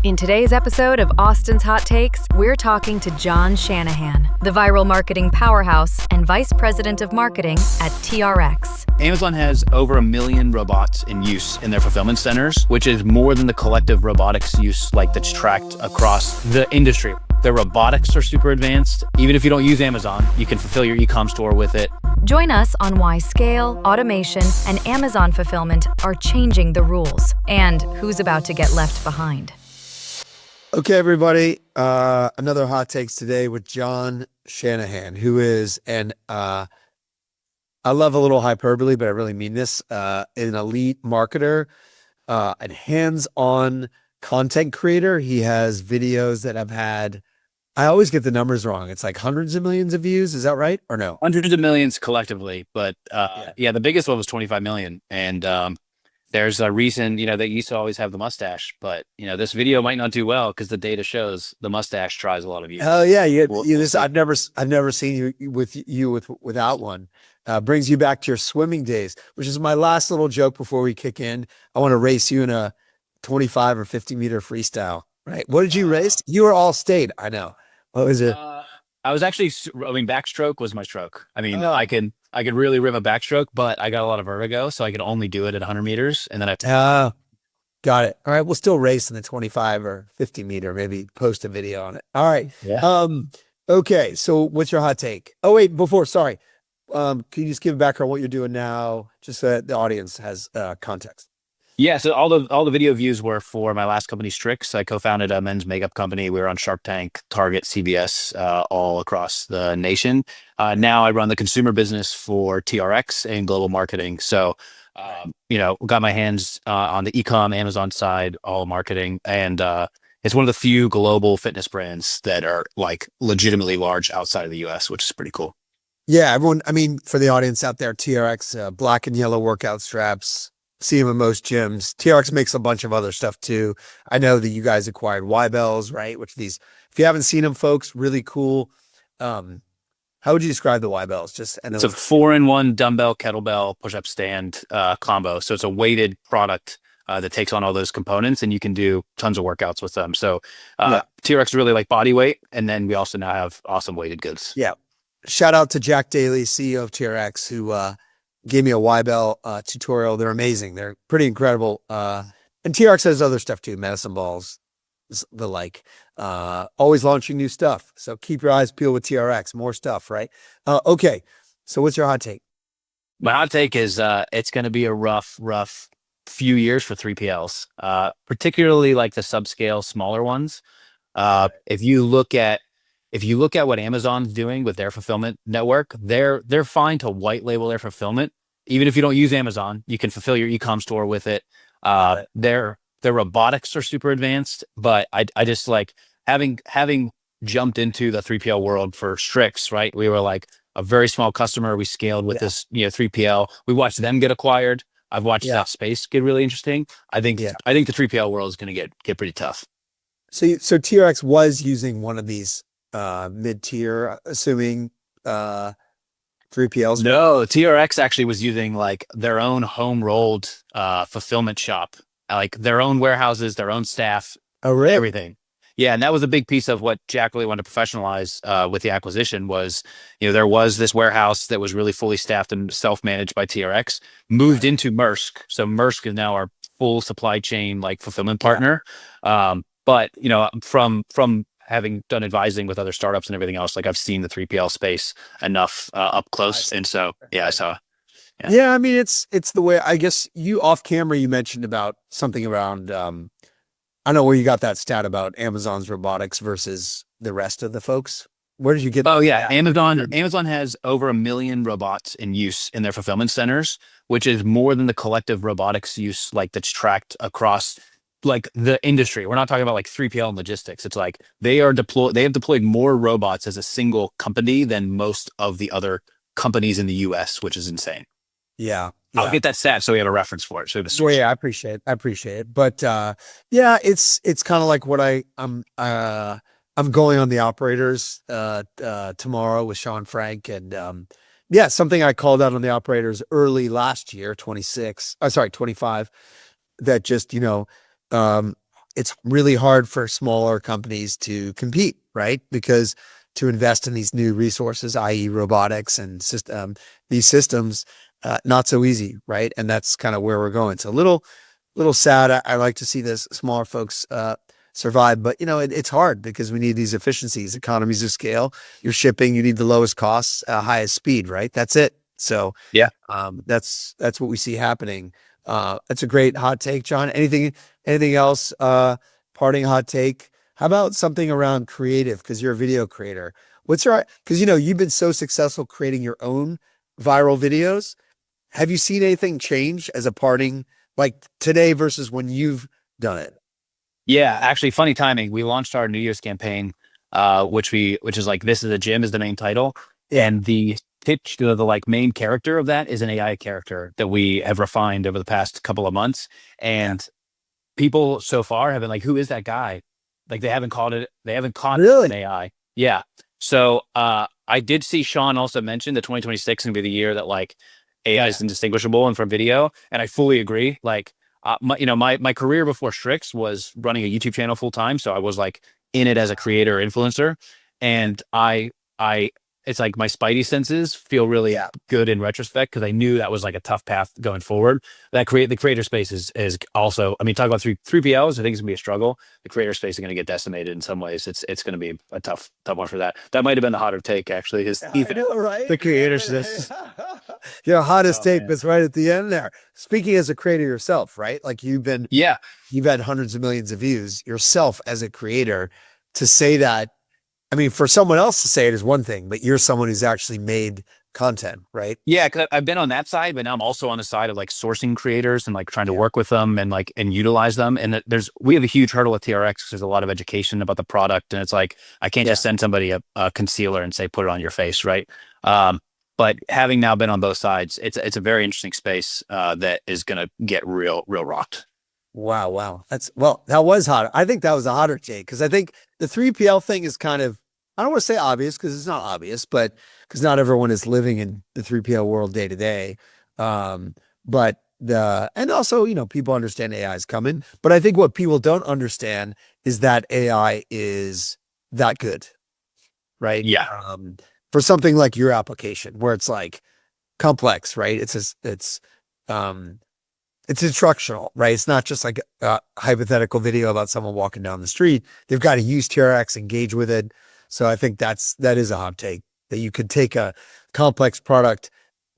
In today's episode of Austin's Hot Takes, we're talking to Jon Shanahan, the viral marketing powerhouse and vice president of marketing at TRX. Amazon has over 1 million robots in use in their fulfillment centers, which is more than the collective robotics use that's tracked across the industry. Their robotics are super advanced. Even if you don't use Amazon, you can fulfill your e-com store with it. Join us on why scale, automation, and Amazon fulfillment are changing the rules and who's about to get left behind. Okay, everybody, another Hot Takes today with Jon Shanahan, who is I love a little hyperbole, but I really mean this, an elite marketer, and hands-on content creator. He has videos that have had, I always get the numbers wrong. It's like hundreds of millions of views. Is that right or no? Hundreds of millions collectively, but yeah, the biggest one was 25 million. And there's a reason, they used to always have the mustache, but this video might not do well because the data shows the mustache tries a lot of views. Oh yeah, I've never seen you without one. Brings you back to your swimming days, which is my last little joke before we kick in. I want to race you in a 25 or 50 meter freestyle. Right? What did you race? You were all state. I know. What was it? I was actually, backstroke was my stroke. I could really rim a backstroke, but I got a lot of vertigo, so I could only do it at 100 meters. And then got it. All right. We'll still race in the 25 or 50 meter, maybe post a video on it. All right. Yeah. Okay. So what's your hot take? Oh, wait, sorry. Can you just give a background what you're doing now? Just so that the audience has context. Yeah, so all the video views were for my last company, Strix. I co-founded a men's makeup company. We were on Shark Tank, Target, CBS, all across the nation. Now I run the consumer business for TRX and global marketing. So, got my hands on the e-com, Amazon side, all marketing, and it's one of the few global fitness brands that are like legitimately large outside of the US, which is pretty cool. Yeah, everyone. For the audience out there, TRX, black and yellow workout straps. See them in most gyms. TRX makes a bunch of other stuff too. I know that you guys acquired Y-Bells, right? Which if you haven't seen them, folks, really cool. How would you describe the Y-Bells? It's a 4-in-1 dumbbell, kettlebell, push-up stand combo. So it's a weighted product that takes on all those components, and you can do tons of workouts with them. So TRX really like body weight, and then we also now have awesome weighted goods. Yeah. Shout out to Jack Daly, CEO of TRX, who gave me a Y-Bell tutorial. They're amazing. They're pretty incredible. And TRX has other stuff too, medicine balls, the like. Always launching new stuff. So keep your eyes peeled with TRX. More stuff, right? Okay. So what's your hot take? My hot take is it's going to be a rough few years for 3PLs, particularly like the subscale, smaller ones. If you look at what Amazon's doing with their fulfillment network, they're fine to white label their fulfillment. Even if you don't use Amazon, you can fulfill your e-com store with it. Their robotics are super advanced, but I just like having jumped into the 3PL world for Strix, right? We were like a very small customer. We scaled with this 3PL. We watched them get acquired. I've watched that space get really interesting. I think the 3PL world is going to get pretty tough. So TRX was using one of these mid-tier, assuming 3PLs? No, TRX actually was using like their own home rolled fulfillment shop, like their own warehouses, their own staff, everything. Yeah, and that was a big piece of what Jack really wanted to professionalize with the acquisition was, there was this warehouse that was really fully staffed and self-managed by TRX, moved into Maersk. So Maersk is now our full supply chain like fulfillment partner. But from having done advising with other startups and everything else, like I've seen the 3PL space enough up close. And so, I saw. Yeah. It's the way, I guess you off camera, you mentioned about something around, I don't know where you got that stat about Amazon's robotics versus the rest of the folks. Where did you get that? Oh yeah. Amazon has over 1 million robots in use in their fulfillment centers, which is more than the collective robotics use that's tracked across like the industry. We're not talking about like 3PL and logistics. It's like they have deployed more robots as a single company than most of the other companies in the US, which is insane. Yeah. I'll get that stat so we have a reference for it. So I appreciate it. But it's kind of like what I'm going on the operators tomorrow with Sean Frank, and something I called out on the operators early last year, 25, that just it's really hard for smaller companies to compete, right? Because to invest in these new resources, i.e. robotics and these systems, not so easy, right? And that's kind of where we're going. So a little sad. I like to see this smaller folks survive, but it's hard because we need these efficiencies, economies of scale. You're shipping, you need the lowest costs, highest speed, right? That's it. So Yeah. that's what we see happening. That's a great hot take, John. Anything else? Parting hot take. How about something around creative? Because you're a video creator. Because you've been so successful creating your own viral videos. Have you seen anything change as a parting, like today versus when you've done it? Yeah, actually, funny timing. We launched our New Year's campaign, which is like "This is a Gym" is the main title, and the pitch, the like main character of that is an AI character that we have refined over the past couple of months, and people so far have been like, "Who is that guy?" Like they haven't caught Really? an AI. Yeah. So I did see Sean also mention that 2026 is gonna be the year that like AI is indistinguishable and from video, and I fully agree. Like my career before Strix was running a YouTube channel full time, so I was like in it as a creator influencer, and I it's like my spidey senses feel really good in retrospect because I knew that was like a tough path going forward. The creator space is also, I mean, talk about three PLs. I think it's gonna be a struggle. The creator space is gonna get decimated in some ways. It's gonna be a tough one for that. That might have been the hotter take actually. I know, right? The creators this. Your hottest Oh, take man. was right at the end there. Speaking as a creator yourself, right? Like you've had hundreds of millions of views yourself as a creator. To say that, I mean, for someone else to say it is one thing, but you're someone who's actually made content, right? Yeah, because I've been on that side, but now I'm also on the side of like sourcing creators and like trying to work with them and like and utilize them. And we have a huge hurdle at TRX because there's a lot of education about the product, and it's like I can't just send somebody a concealer and say put it on your face, right? But having now been on both sides, it's a very interesting space that is going to get real rocked. Wow. That was hot. I think that was a hotter take because I think the 3PL thing is kind of, I don't want to say obvious because it's not obvious, but because not everyone is living in the 3PL world day to day. And also, people understand AI is coming, but I think what people don't understand is that AI is that good, right? Yeah. For something like your application where it's like complex, right? It's instructional, right? It's not just like a hypothetical video about someone walking down the street. They've got to use TRX, engage with it. So I think that is a hot take, that you could take a complex product,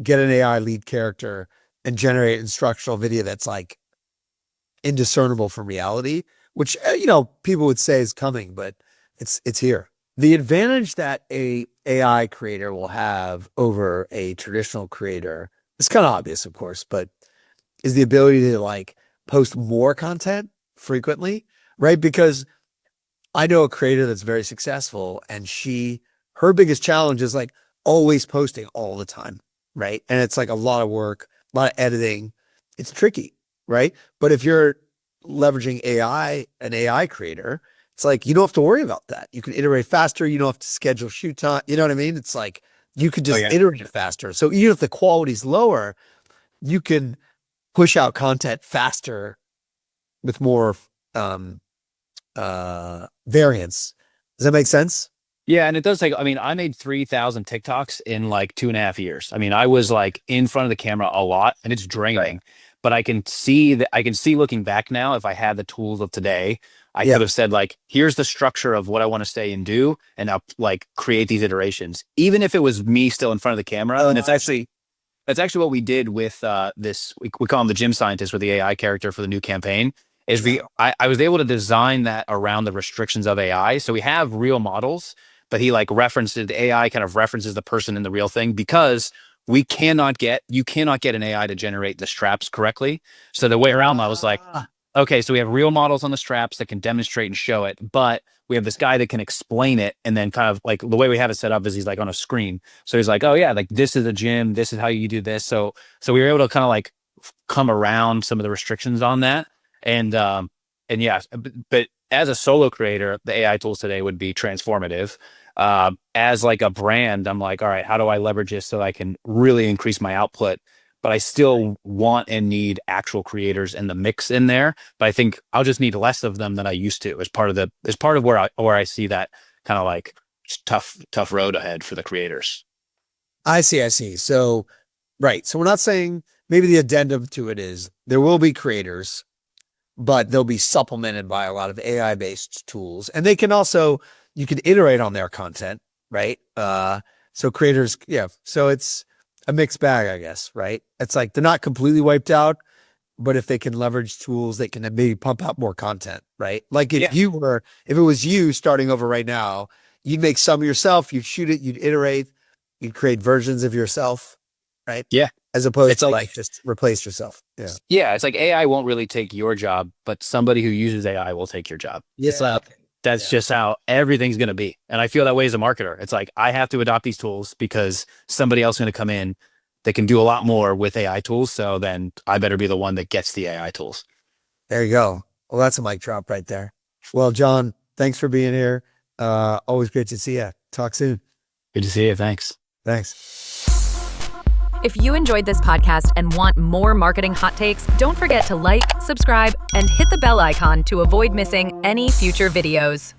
get an AI lead character, and generate instructional video that's like indiscernible from reality, which people would say is coming, but it's here. The advantage that a AI creator will have over a traditional creator is kind of obvious, of course, but is the ability to like post more content frequently, right? Because I know a creator that's very successful and her biggest challenge is like always posting all the time, right? And it's like a lot of work, a lot of editing. It's tricky, right? But if you're leveraging an AI creator, it's like, you don't have to worry about that. You can iterate faster. You don't have to schedule shoot time. You know what I mean? It's like, you could just iterate faster. So even if the quality's lower, you can push out content faster with more variance. Does that make sense? Yeah, and it does take, I mean, I made 3,000 TikToks in like 2.5 years. I mean, I was like in front of the camera a lot and it's draining, but I can see looking back now, if I had the tools of today, I could have said like, here's the structure of what I want to say and do, and now like create these iterations, even if it was me still in front of the camera. And that's actually what we did with we call him the gym scientist with the AI character for the new campaign. I was able to design that around the restrictions of AI. So we have real models, but he like referenced it. The AI kind of references the person in the real thing because you cannot get an AI to generate the straps correctly. So the way around that was like, okay, so we have real models on the straps that can demonstrate and show it, but we have this guy that can explain it. And then kind of like the way we have it set up is he's like on a screen. So he's like, oh yeah, like this is a gym. This is how you do this. So we were able to kind of like come around some of the restrictions on that. And yeah, but as a solo creator, the AI tools today would be transformative. As like a brand, I'm like, all right, how do I leverage this so I can really increase my output, but I still want and need actual creators in the mix in there. But I think I'll just need less of them than I used to as part of where I see that kind of like tough road ahead for the creators. I see. So, right. So we're not saying, maybe the addendum to it is there will be creators, but they'll be supplemented by a lot of AI-based tools. And they can also, you can iterate on their content, right? So creators, yeah. So it's a mixed bag, I guess, right? It's like they're not completely wiped out, but if they can leverage tools, they can maybe pump out more content, right? Like if it was you starting over right now, you'd make some yourself, you'd shoot it, you'd iterate, you'd create versions of yourself, right? Yeah. As opposed to like just replace yourself. Yeah. Yeah. It's like AI won't really take your job, but somebody who uses AI will take your job. Yeah. That's just how everything's going to be. And I feel that way as a marketer. It's like, I have to adopt these tools because somebody else is going to come in that can do a lot more with AI tools. So then I better be the one that gets the AI tools. There you go. Well, that's a mic drop right there. Well, Jon, thanks for being here. Always great to see you. Talk soon. Good to see you. Thanks. If you enjoyed this podcast and want more marketing hot takes, don't forget to like, subscribe, and hit the bell icon to avoid missing any future videos.